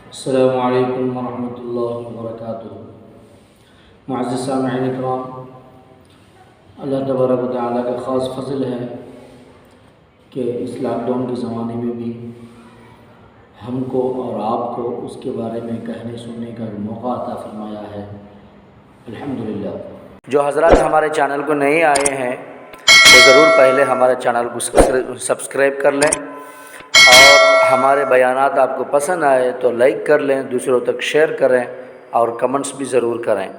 السلام علیکم ورحمۃ اللہ وبرکاتہ۔ معزز سامعین اکرام، اللہ تبارک و تعالیٰ کا خاص فضل ہے کہ اس لاک ڈاؤن کے زمانے میں بھی ہم کو اور آپ کو اس کے بارے میں کہنے سننے کا موقع عطا فرمایا ہے، الحمدللہ۔ جو حضرات ہمارے چینل کو نئے آئے ہیں وہ ضرور پہلے ہمارے چینل کو سبسکرائب کر لیں، اور ہمارے بیانات آپ کو پسند آئے تو لائک کر لیں، دوسروں تک شیئر کریں اور کمنٹس بھی ضرور کریں۔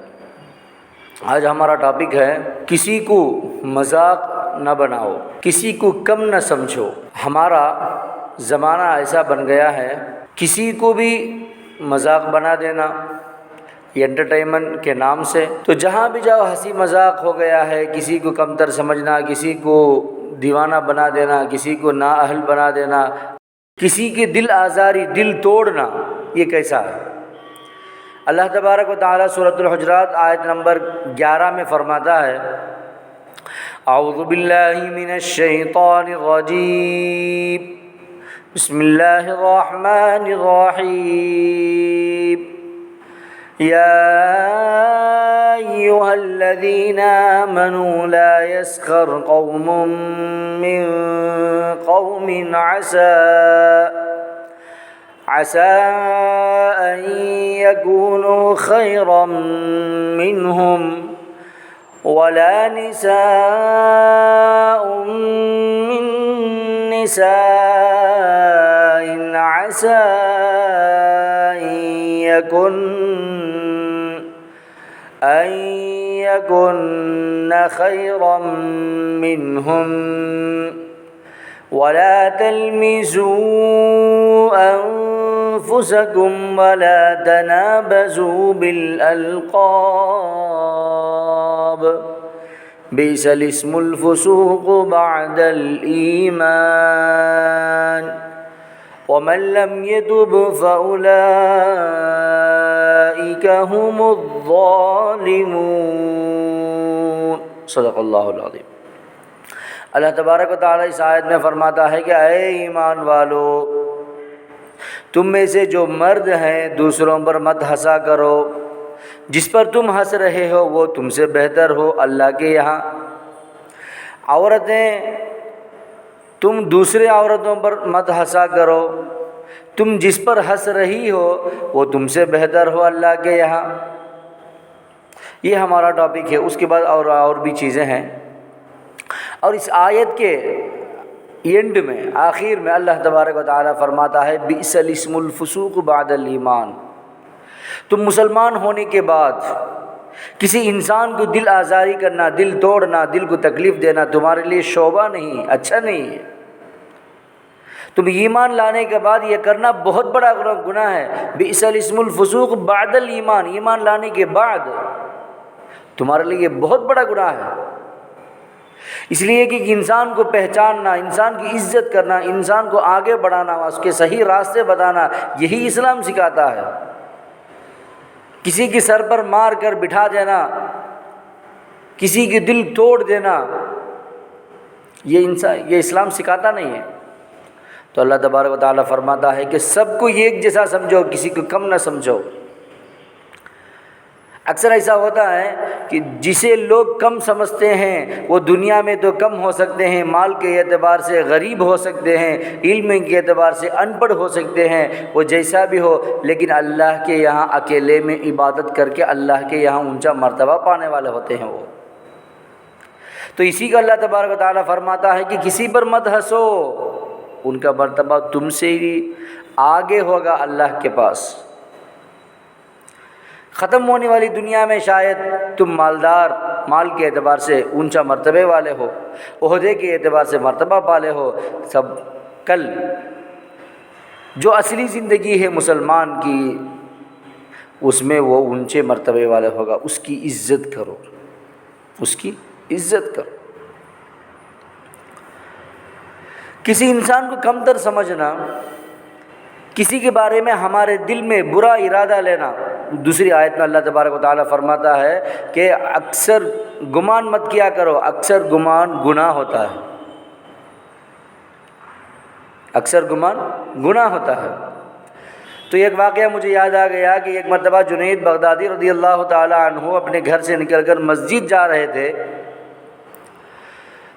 آج ہمارا ٹاپک ہے کسی کو مذاق نہ بناؤ، کسی کو کم نہ سمجھو۔ ہمارا زمانہ ایسا بن گیا ہے، کسی کو بھی مذاق بنا دینا یہ انٹرٹینمنٹ کے نام سے، تو جہاں بھی جاؤ ہنسی مذاق ہو گیا ہے۔ کسی کو کمتر سمجھنا، کسی کو دیوانہ بنا دینا، کسی کو نااہل بنا دینا، کسی کے دل آزاری، دل توڑنا، یہ کیسا ہے؟ اللہ تبارک و تعالیٰ سورۃ الحجرات آیت نمبر 11 میں فرماتا ہے، اعوذ باللہ من الشیطان الرجیم، بسم اللہ الرحمن الرحیم، یا ایہا الذین آمنوا لا یسخر قوم من قوم عسى أن يكونوا خيرا منهم ولا نساء من نساء عسى أن يكن خيرا منهم ولا تلمزوا أنفسكم ولا تنابزوا بالألقاب بئس الاسم الفسوق بعد الإيمان ومن لم يتب فأولئك هم الظالمون۔ صدق اللہ العظیم۔ اللہ تبارک و تعالیٰ اس آیت میں فرماتا ہے کہ اے ایمان والو، تم میں سے جو مرد ہیں دوسروں پر مت ہنسا کرو، جس پر تم ہنس رہے ہو وہ تم سے بہتر ہو اللہ کے یہاں۔ عورتیں، تم دوسرے عورتوں پر مت ہنسا کرو، تم جس پر ہنس رہی ہو وہ تم سے بہتر ہو اللہ کے یہاں۔ یہ ہمارا ٹاپک ہے۔ اس کے بعد اور بھی چیزیں ہیں، اور اس آیت کے اینڈ میں، آخر میں اللہ تبارک و تعالیٰ فرماتا ہے بئس الاسم الفسوق بعد الایمان۔ تم مسلمان ہونے کے بعد کسی انسان کو دل آزاری کرنا، دل توڑنا، دل کو تکلیف دینا تمہارے لیے شعبہ نہیں، اچھا نہیں ہے۔ تم ایمان لانے کے بعد یہ کرنا بہت بڑا گناہ ہے۔ بئس الاسم الفسوق بعد الایمان، ایمان لانے کے بعد تمہارے لیے یہ بہت بڑا گناہ ہے۔ اس لیے کہ انسان کو پہچاننا، انسان کی عزت کرنا، انسان کو آگے بڑھانا، اس کے صحیح راستے بتانا، یہی اسلام سکھاتا ہے۔ کسی کے سر پر مار کر بٹھا دینا، کسی کے دل توڑ دینا، یہ اسلام سکھاتا نہیں ہے۔ تو اللہ تبارک و تعالیٰ فرماتا ہے کہ سب کو ایک جیسا سمجھو، کسی کو کم نہ سمجھو۔ اکثر ایسا ہوتا ہے کہ جسے لوگ کم سمجھتے ہیں وہ دنیا میں تو کم ہو سکتے ہیں، مال کے اعتبار سے غریب ہو سکتے ہیں، علم کے اعتبار سے ان پڑھ ہو سکتے ہیں، وہ جیسا بھی ہو، لیکن اللہ کے یہاں اکیلے میں عبادت کر کے اللہ کے یہاں اونچا مرتبہ پانے والے ہوتے ہیں وہ۔ تو اسی کا اللہ تبارک و تعالیٰ فرماتا ہے کہ کسی پر مت ہنسو، ان کا مرتبہ تم سے ہی آگے ہوگا اللہ کے پاس۔ ختم ہونے والی دنیا میں شاید تم مالدار، مال کے اعتبار سے اونچا مرتبے والے ہو، عہدے کے اعتبار سے مرتبہ پالے ہو، سب کل جو اصلی زندگی ہے مسلمان کی، اس میں وہ اونچے مرتبے والے ہوگا۔ اس کی عزت کرو، اس کی عزت کرو۔ کسی انسان کو کمتر سمجھنا، کسی کے بارے میں ہمارے دل میں برا ارادہ لینا، دوسری آیت میں اللہ تبارک و تعالیٰ فرماتا ہے کہ اکثر گمان مت کیا کرو، اکثر گمان گناہ ہوتا ہے، اکثر گمان گناہ ہوتا ہے۔ تو ایک واقعہ مجھے یاد آ گیا کہ ایک مرتبہ جنید بغدادی رضی اللہ تعالیٰ عنہ اپنے گھر سے نکل کر مسجد جا رہے تھے،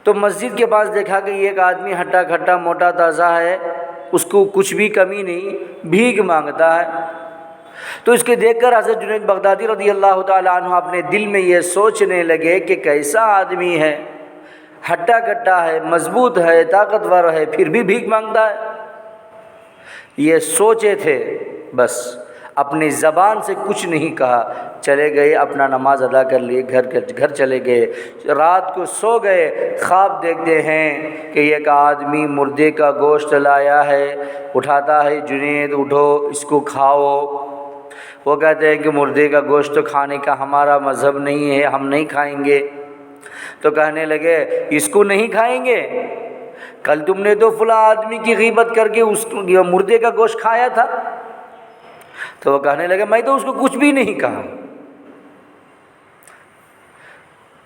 تو مسجد کے پاس دیکھا کہ ایک آدمی ہٹا کھٹا موٹا تازہ ہے، اس کو کچھ بھی کمی نہیں، بھیک مانگتا ہے۔ تو اس کے دیکھ کر حضرت جنید بغدادی رضی اللہ تعالیٰ عنہ اپنے دل میں یہ سوچنے لگے کہ کیسا آدمی ہے، ہٹا کٹا ہے، مضبوط ہے، طاقتور ہے، پھر بھی بھیک مانگتا ہے۔ یہ سوچے تھے، بس اپنی زبان سے کچھ نہیں کہا، چلے گئے اپنا نماز ادا کر لیے، گھر چلے گئے۔ رات کو سو گئے، خواب دیکھتے ہیں کہ ایک آدمی مردے کا گوشت لایا ہے، اٹھاتا ہے، جنید اٹھو اس کو کھاؤ۔ وہ کہتے ہیں کہ مردے کا گوشت کھانے کا ہمارا مذہب نہیں ہے، ہم نہیں کھائیں گے۔ تو کہنے لگے اس کو نہیں کھائیں گے؟ کل تم نے تو فلاں آدمی کی غیبت کر کے اس مردے کا گوشت کھایا تھا۔ تو وہ کہنے لگے میں تو اس کو کچھ بھی نہیں کہا۔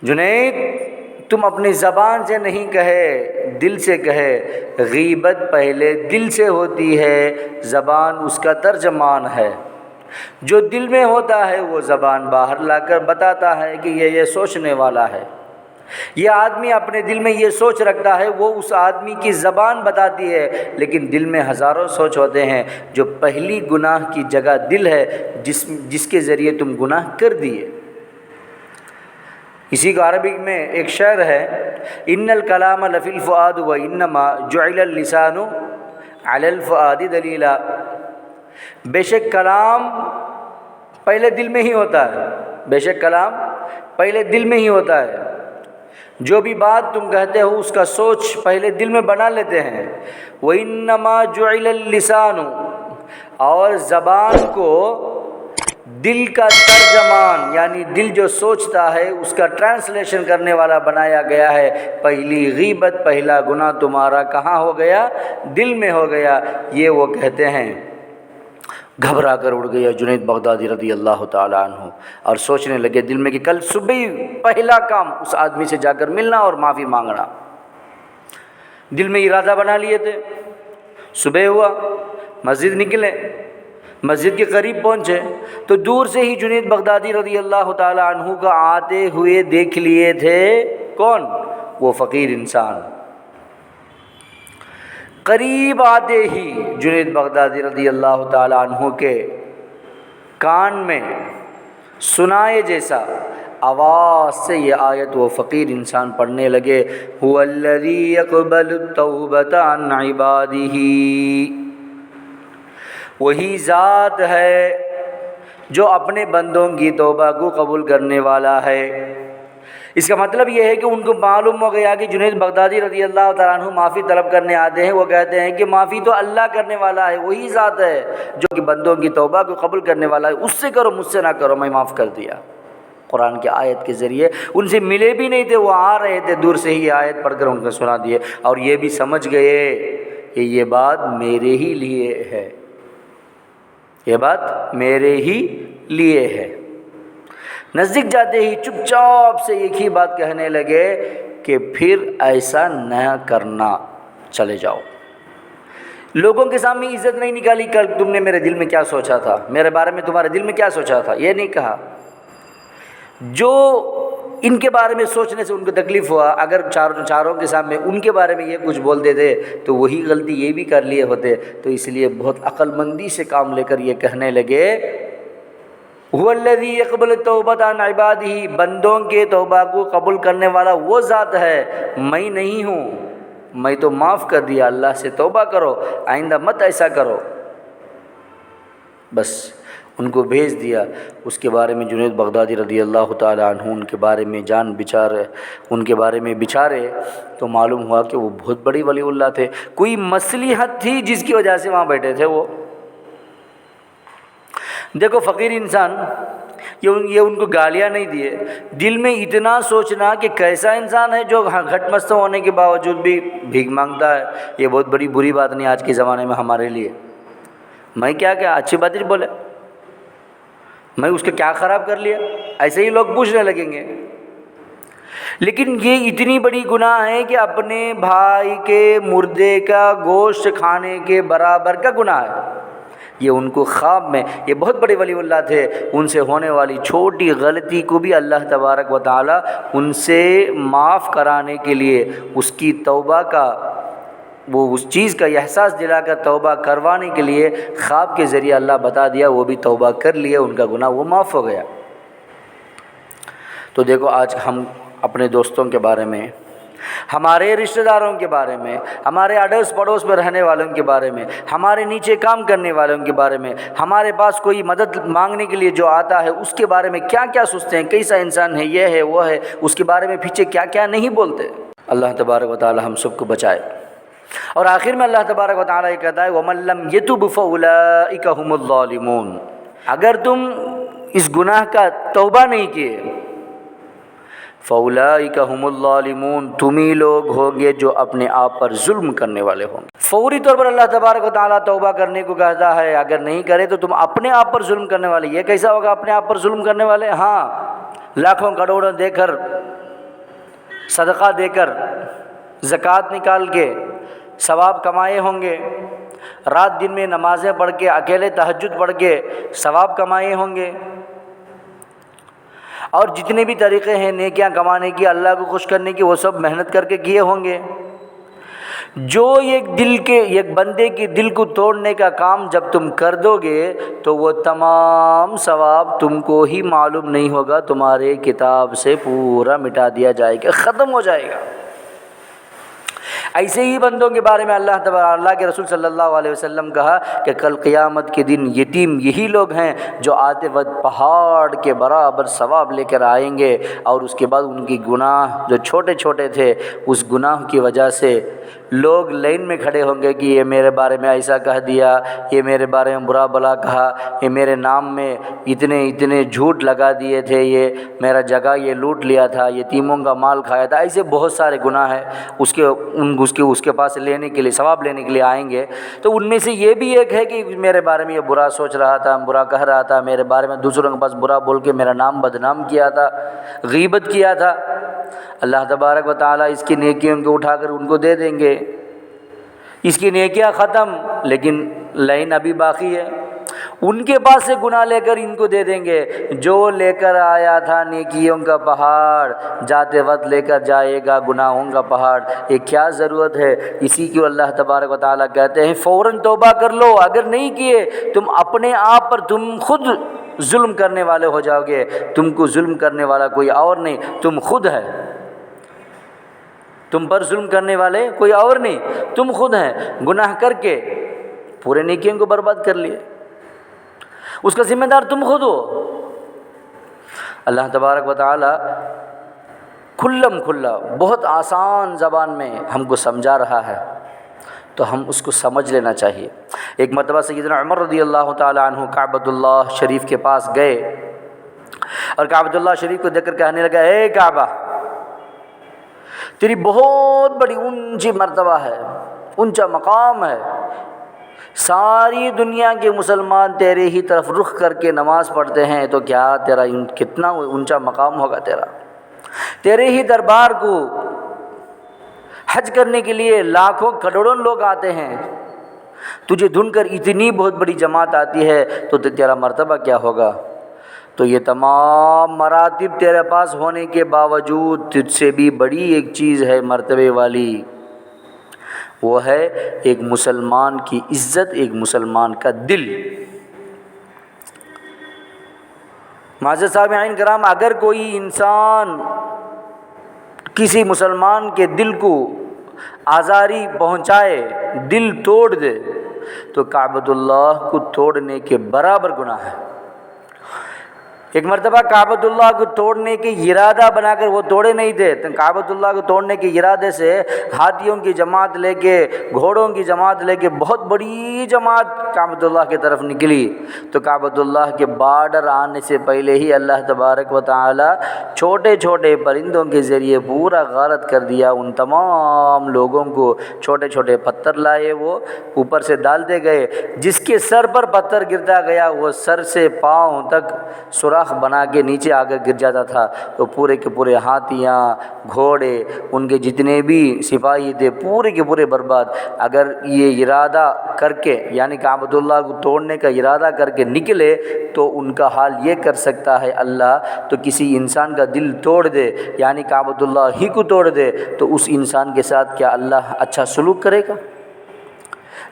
جنید تم اپنی زبان سے نہیں کہے، دل سے کہے، غیبت پہلے دل سے ہوتی ہے، زبان اس کا ترجمان ہے۔ جو دل میں ہوتا ہے وہ زبان باہر لا کر بتاتا ہے کہ یہ سوچنے والا ہے۔ یہ آدمی اپنے دل میں یہ سوچ رکھتا ہے، وہ اس آدمی کی زبان بتاتی ہے، لیکن دل میں ہزاروں سوچ ہوتے ہیں۔ جو پہلی گناہ کی جگہ دل ہے، جس کے ذریعے تم گناہ کر دیے۔ اسی کو عربی میں ایک شعر ہے، ان الکلام لفی الفؤاد وانما جعل اللسان علی الفؤاد دلیلا۔ بے شک کلام پہلے دل میں ہی ہوتا ہے، بے شک کلام پہلے دل میں ہی ہوتا ہے۔ جو بھی بات تم کہتے ہو اس کا سوچ پہلے دل میں بنا لیتے ہیں۔ وانما جعل اللسان، اور زبان کو دل کا ترجمان یعنی دل جو سوچتا ہے اس کا ٹرانسلیشن کرنے والا بنایا گیا ہے۔ پہلی غیبت، پہلا گناہ تمہارا کہاں ہو گیا؟ دل میں ہو گیا۔ یہ وہ کہتے ہیں۔ گھبرا کر اڑ گیا جنید بغدادی رضی اللہ تعالیٰ عنہ اور سوچنے لگے دل میں کہ کل صبح ہی پہلا کام اس آدمی سے جا کر ملنا اور معافی مانگنا۔ دل میں ارادہ بنا لیے تھے۔ صبح ہوا، مسجد نکلے، مسجد کے قریب پہنچے تو دور سے ہی جنید بغدادی رضی اللہ تعالیٰ عنہ کا آتے ہوئے دیکھ لیے تھے۔ کون؟ وہ فقیر انسان۔ قریب آتے ہی جنید بغدادی رضی اللہ تعالیٰ عنہ کے کان میں سنائے جیسا آواز سے یہ آیت وہ فقیر انسان پڑھنے لگے، هو الذی یقبل التوبۃ عن عبادہ، وہی ذات ہے جو اپنے بندوں کی توبہ کو قبول کرنے والا ہے۔ اس کا مطلب یہ ہے کہ ان کو معلوم ہو گیا کہ جنید بغدادی رضی اللہ تعالیٰ عنہ معافی طلب کرنے آتے ہیں۔ وہ کہتے ہیں کہ معافی تو اللہ کرنے والا ہے، وہی ذات ہے جو کہ بندوں کی توبہ کو قبول کرنے والا ہے، اس سے کرو مجھ سے نہ کرو، میں معاف کر دیا۔ قرآن کی آیت کے ذریعے ان سے ملے بھی نہیں تھے، وہ آ رہے تھے، دور سے ہی یہ آیت پڑھ کر ان کو سنا دیے اور یہ بھی سمجھ گئے کہ یہ بات میرے ہی لیے ہے، یہ بات میرے ہی لیے ہے۔ نزدیک جاتے ہی چپ چاپ سے ایک ہی بات کہنے لگے کہ پھر ایسا نہ کرنا، چلے جاؤ۔ لوگوں کے سامنے عزت نہیں نکالی، کل تم نے میرے دل میں کیا سوچا تھا، میرے بارے میں تمہارے دل میں کیا سوچا تھا، یہ نہیں کہا۔ جو ان کے بارے میں سوچنے سے ان کو تکلیف ہوا، اگر چاروں کے سامنے ان کے بارے میں یہ کچھ بولتے تھے تو وہی غلطی یہ بھی کر لیے ہوتے، تو اس لیے بہت عقل مندی سے کام لے کر یہ کہنے لگے، هو الذی یقبل التوبۃ عن عبادہ، بندوں کے توبہ کو قبول کرنے والا وہ ذات ہے، میں نہیں ہوں، میں تو معاف کر دیا، اللہ سے توبہ کرو، آئندہ مت ایسا کرو۔ بس ان کو بھیج دیا۔ اس کے بارے میں جنید بغدادی رضی اللہ تعالیٰ عنہ ان کے بارے میں ان کے بارے میں بچارے تو معلوم ہوا کہ وہ بہت بڑی ولی اللہ تھے، کوئی مصلحت تھی جس کی وجہ سے وہاں بیٹھے تھے وہ۔ دیکھو فقیر انسان، یہ ان کو گالیاں نہیں دیے، دل میں اتنا سوچنا کہ کیسا انسان ہے جو گھٹ مست ہونے کے باوجود بھی بھیک مانگتا ہے، یہ بہت بڑی بری بات نہیں آج کے زمانے میں ہمارے لیے۔ میں کیا اچھی بات ہی بولے، میں اس کا کیا خراب کر لیا، ایسے ہی لوگ پوچھنے لگیں گے۔ لیکن یہ اتنی بڑی گناہ ہے کہ اپنے بھائی کے مردے کا گوشت کھانے کے برابر کا گناہ ہے۔ یہ ان کو خواب میں، یہ بہت بڑے ولی اللہ تھے، ان سے ہونے والی چھوٹی غلطی کو بھی اللہ تبارک و تعالی ان سے معاف کرانے کے لیے، اس کی توبہ کا، وہ اس چیز کا احساس دلا کر توبہ کروانے کے لیے خواب کے ذریعے اللہ بتا دیا، وہ بھی توبہ کر لیا، ان کا گناہ وہ معاف ہو گیا۔ تو دیکھو آج ہم اپنے دوستوں کے بارے میں، ہمارے رشتہ داروں کے بارے میں، ہمارے اڑوس پڑوس میں رہنے والوں کے بارے میں، ہمارے نیچے کام کرنے والوں کے بارے میں، ہمارے پاس کوئی مدد مانگنے کے لیے جو آتا ہے اس کے بارے میں کیا کیا سوچتے ہیں، کیسا انسان ہے، یہ ہے وہ ہے، اس کے بارے میں پیچھے کیا کیا نہیں بولتے۔ اللہ تبارک و تعالی ہم سب کو بچائے۔ اور آخر میں اللہ تبارک و تعالی یہ کہتا ہے وَمَن لَّمْ يَتُبْ فَأُولَٰئِكَ هُمُ الظَّالِمُونَ، اگر تم اس گناہ کا توبہ نہیں کیے، فَأُولَٰئِكَ هُمُ الظَّالِمُونَ، تم ہی لوگ ہوگے جو اپنے آپ پر ظلم کرنے والے ہوں گے۔ فوری طور پر اللہ تبارک و تعالیٰ توبہ کرنے کو کہتا ہے، اگر نہیں کرے تو تم اپنے آپ پر ظلم کرنے والے۔ یہ کیسا ہوگا اپنے آپ پر ظلم کرنے والے؟ ہاں، لاکھوں کروڑوں دے کر، صدقہ دے کر، زکوٰۃ نکال کے ثواب کمائے ہوں گے، رات دن میں نمازیں پڑھ کے، اکیلے تہجد پڑھ کے ثواب کمائے ہوں گے، اور جتنے بھی طریقے ہیں نیکیاں کمانے کی، اللہ کو خوش کرنے کی، وہ سب محنت کر کے کیے ہوں گے۔ جو ایک بندے کے دل کو توڑنے کا کام جب تم کر دو گے تو وہ تمام ثواب تم کو ہی معلوم نہیں ہوگا، تمہارے کتاب سے پورا مٹا دیا جائے گا، ختم ہو جائے گا۔ ایسے ہی بندوں کے بارے میں اللہ کے رسول صلی اللہ علیہ وسلم کہا کہ کل قیامت کے دن یتیم یہی لوگ ہیں جو آتے وقت پہاڑ کے برابر ثواب لے کر آئیں گے، اور اس کے بعد ان کی گناہ جو چھوٹے چھوٹے تھے، اس گناہ کی وجہ سے لوگ لائن میں کھڑے ہوں گے کہ یہ میرے بارے میں ایسا کہہ دیا، یہ میرے بارے میں برا بلا کہا، یہ میرے نام میں اتنے جھوٹ لگا دیے تھے، یہ میرا جگہ یہ لوٹ لیا تھا، یتیموں کا مال کھایا تھا، ایسے بہت سارے گناہ ہیں اس کے پاس لینے کے لیے، ثواب لینے کے لیے آئیں گے۔ تو ان میں سے یہ بھی ایک ہے کہ میرے بارے میں یہ برا سوچ رہا تھا، برا کہہ رہا تھا، میرے بارے میں دوسروں کے پاس برا بول کے میرا نام بدنام کیا تھا، غیبت کیا تھا۔ اللہ تبارک و تعالیٰ اس کی نیکیوں کو اٹھا کر ان کو دے دیں گے، اس کی نیکیاں ختم لیکن لائن ابھی باقی ہے، ان کے پاس سے گناہ لے کر ان کو دے دیں گے۔ جو لے کر آیا تھا نیکیوں کا پہاڑ، جاتے وقت لے کر جائے گا گناہوں کا پہاڑ، یہ کیا ضرورت ہے؟ اسی کو اللہ تبارک و تعالیٰ کہتے ہیں فوراً توبہ کر لو، اگر نہیں کیے تم اپنے آپ پر تم خود ظلم کرنے والے ہو جاؤ گے۔ تم کو ظلم کرنے والا کوئی اور نہیں، تم خود ہے۔ تم پر ظلم کرنے والے کوئی اور نہیں، تم خود ہیں۔ گناہ کر کے پورے نیکیوں کو برباد کر لیے، اس کا ذمہ دار تم خود ہو۔ اللہ تبارک و تعالی کھلم کھلا بہت آسان زبان میں ہم کو سمجھا رہا ہے، تو ہم اس کو سمجھ لینا چاہیے۔ ایک مرتبہ سیدنا عمر رضی اللہ تعالی عنہ کعبۃ اللہ شریف کے پاس گئے اور کعبۃ اللہ شریف کو دیکھ کر کہنے لگا، اے کعبہ، تیری بہت بڑی اونچی مرتبہ ہے، اونچا مقام ہے، ساری دنیا کے مسلمان تیرے ہی طرف رخ کر کے نماز پڑھتے ہیں، تو کیا تیرا کتنا اونچا مقام ہوگا تیرا؟ تیرے ہی دربار کو حج کرنے کے لیے لاکھوں کروڑوں لوگ آتے ہیں، تجھے ڈھونڈ کر اتنی بہت بڑی جماعت آتی ہے، تو تیرا مرتبہ کیا ہوگا؟ تو یہ تمام مراتب تیرے پاس ہونے کے باوجود تجھ سے بھی بڑی ایک چیز ہے مرتبے والی، وہ ہے ایک مسلمان کی عزت، ایک مسلمان کا دل۔ معزز سامعین کرام، اگر کوئی انسان کسی مسلمان کے دل کو آزاری پہنچائے، دل توڑ دے، تو کعبۃ اللہ کو توڑنے کے برابر گناہ ہے۔ ایک مرتبہ کعبۃ اللہ کو توڑنے کے ارادہ بنا کر وہ توڑے نہیں تھے، تو کعبۃ اللہ کو توڑنے کے ارادے سے ہاتھیوں کی جماعت لے کے، گھوڑوں کی جماعت لے کے بہت بڑی جماعت کعبۃ اللہ کی طرف نکلی، تو کعبۃ اللہ کے بارڈر آنے سے پہلے ہی اللہ تبارک و تعالی چھوٹے چھوٹے پرندوں کے ذریعے پورا غارت کر دیا۔ ان تمام لوگوں کو چھوٹے چھوٹے پتھر لائے، وہ اوپر سے ڈالتے گئے، جس کے سر پر پتھر گرتا گیا وہ سر سے پاؤں تک سوراخ سوراخ بنا کے نیچے آ کر گر جاتا تھا تو پورے کے پورے ہاتھیاں گھوڑے ان کے جتنے بھی سپاہی تھے پورے کے پورے برباد۔ اگر یہ ارادہ کر کے یعنی کعبۃ اللہ کو توڑنے کا ارادہ کر کے نکلے تو ان کا حال یہ کر سکتا ہے اللہ، تو کسی انسان کا دل توڑ دے یعنی کعبۃ اللہ ہی کو توڑ دے تو اس انسان کے ساتھ کیا اللہ اچھا سلوک کرے گا؟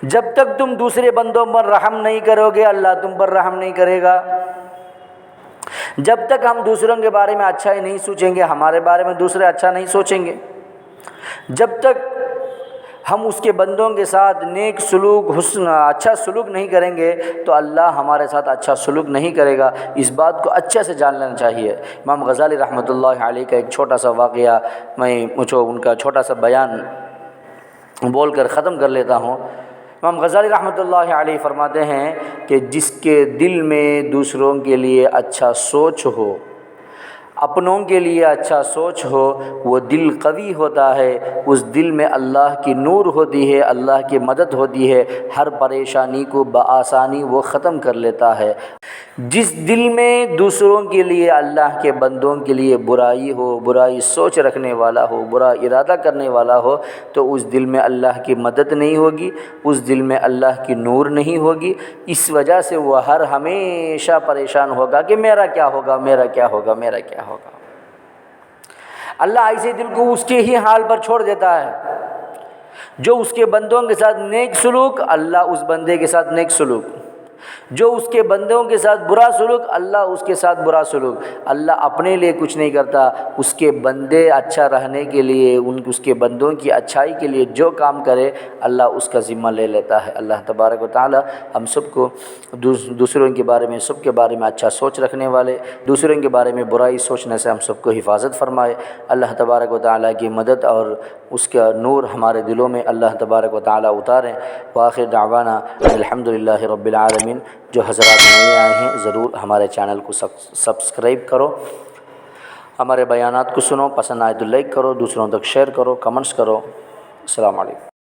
جب تک تم دوسرے بندوں پر رحم نہیں کرو گے اللہ تم پر رحم نہیں کرے گا۔ جب تک ہم دوسروں کے بارے میں اچھا ہی نہیں سوچیں گے، ہمارے بارے میں دوسرے اچھا نہیں سوچیں گے، جب تک ہم اس کے بندوں کے ساتھ نیک سلوک اچھا سلوک نہیں کریں گے تو اللہ ہمارے ساتھ اچھا سلوک نہیں کرے گا۔ اس بات کو اچھے سے جان لینا چاہیے۔ امام غزالی رحمۃ اللہ علیہ کا ایک چھوٹا سا واقعہ میں ان کا چھوٹا سا بیان بول کر ختم کر لیتا ہوں۔ امام غزالی رحمۃ اللہ علیہ فرماتے ہیں کہ جس کے دل میں دوسروں کے لیے اچھا سوچ ہو، اپنوں کے لیے اچھا سوچ ہو، وہ دل قوی ہوتا ہے، اس دل میں اللہ کی نور ہوتی ہے، اللہ کی مدد ہوتی ہے، ہر پریشانی کو بآسانی وہ ختم کر لیتا ہے۔ جس دل میں دوسروں کے لیے اللہ کے بندوں کے لیے برائی ہو، برائی سوچ رکھنے والا ہو، برا ارادہ کرنے والا ہو تو اس دل میں اللہ کی مدد نہیں ہوگی، اس دل میں اللہ کی نور نہیں ہوگی۔ اس وجہ سے وہ ہمیشہ پریشان ہوگا کہ میرا کیا ہوگا، میرا کیا ہوگا، میرا کیا ہوگا۔ اللہ ایسے دل کو اس کے ہی حال پر چھوڑ دیتا ہے۔ جو اس کے بندوں کے ساتھ نیک سلوک، اللہ اس بندے کے ساتھ نیک سلوک، جو اس کے بندوں کے ساتھ برا سلوک، اللہ اس کے ساتھ برا سلوک۔ اللہ اپنے لیے کچھ نہیں کرتا، اس کے بندے اچھا رہنے کے لیے، اس کے بندوں کی اچھائی کے لیے جو کام کرے اللہ اس کا ذمہ لے لیتا ہے۔ اللہ تبارک و تعالی ہم سب کو دوسروں کے بارے میں، سب کے بارے میں اچھا سوچ رکھنے والے، دوسروں کے بارے میں برائی سوچنے سے ہم سب کو حفاظت فرمائے۔ اللہ تبارک و تعالی کی مدد اور اس کا نور ہمارے دلوں میں اللہ تبارک و تعالی اتاریں۔ وآخر دعوانا الحمدللہ رب العالمین۔ جو حضرات نئے آئے ہیں ضرور ہمارے چینل کو سبسکرائب کرو، ہمارے بیانات کو سنو، پسند آئے تو لائک کرو، دوسروں تک شیئر کرو، کمنٹس کرو۔ السلام علیکم۔